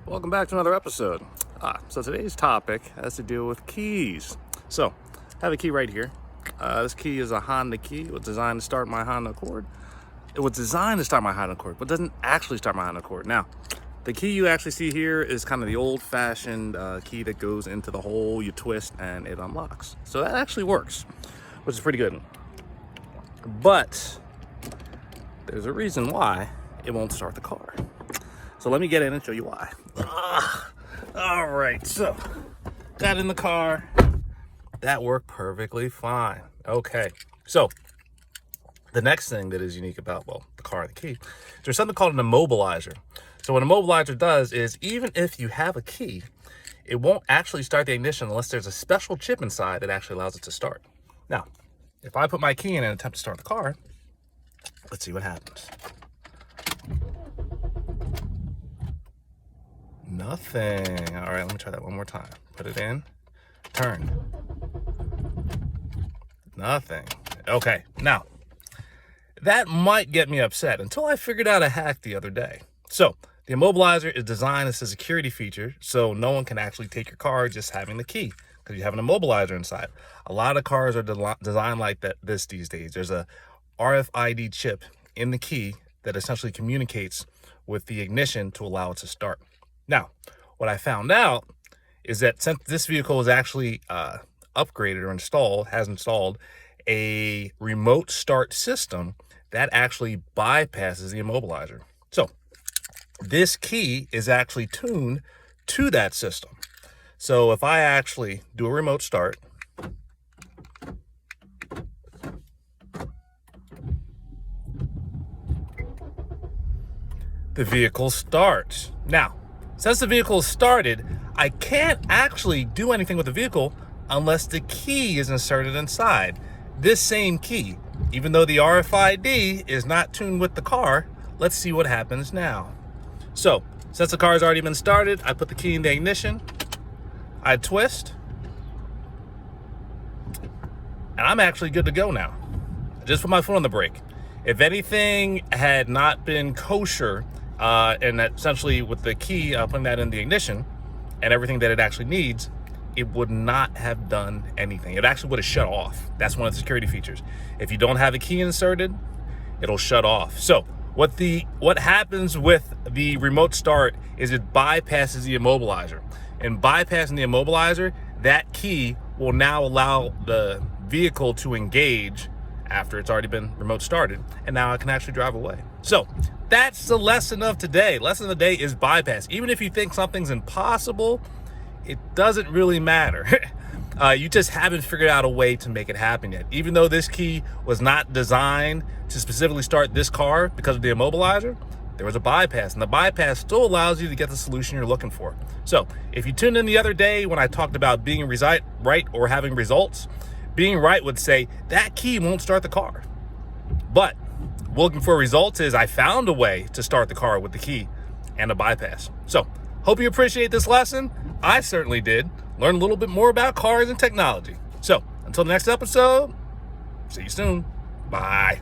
Welcome back to another episode. So today's topic has to deal with keys. So I have a key right here. This key is a Honda key. It was designed to start my Honda Accord. It was designed to start my Honda Accord, but doesn't actually start my Honda Accord. Now, the key you actually see here is kind of the old-fashioned key that goes into the hole, you twist, and it unlocks. So that actually works, which is pretty good. But there's a reason why it won't start the car. So let me get in and show you why. All right, so got in the car. That worked perfectly fine. Okay, so the next thing that is unique about, well, the car and the key, there's something called an immobilizer. So what an immobilizer does is even if you have a key, it won't actually start the ignition unless there's a special chip inside that actually allows it to start. Now, if I put my key in and attempt to start the car, let's see what happens. Nothing. All right, let me try that one more time. Put it in, turn. Nothing. Okay, now, that might get me upset until I figured out a hack the other day. So, the immobilizer is designed as a security feature, so no one can actually take your car just having the key, because you have an immobilizer inside. A lot of cars are designed like this these days. There's a RFID chip in the key that essentially communicates with the ignition to allow it to start. Now, what I found out is that since this vehicle is actually upgraded or has installed a remote start system that actually bypasses the immobilizer. So this key is actually tuned to that system. So if I actually do a remote start, the vehicle starts. Now, since the vehicle is started, I can't actually do anything with the vehicle unless the key is inserted inside. This same key, even though the RFID is not tuned with the car, let's see what happens now. So, since the car has already been started, I put the key in the ignition, I twist, and I'm actually good to go now. Just put my foot on the brake. If anything had not been kosher, and that essentially with the key, putting that in the ignition and everything that it actually needs, it would not have done anything. It actually would have shut off. That's one of the security features. If you don't have a key inserted, it'll shut off. So what happens with the remote start is it bypasses the immobilizer. And bypassing the immobilizer, that key will now allow the vehicle to engage after it's already been remote started, and now I can actually drive away. So that's the lesson of today. Lesson of the day is bypass. Even if you think something's impossible, it doesn't really matter. You just haven't figured out a way to make it happen yet. Even though this key was not designed to specifically start this car because of the immobilizer, there was a bypass, and the bypass still allows you to get the solution you're looking for. So if you tuned in the other day when I talked about being right or having results, being right would say that key won't start the car. But looking for results is I found a way to start the car with the key and a bypass. So hope you appreciate this lesson. I certainly did. Learn a little bit more about cars and technology. So until the next episode, see you soon. Bye.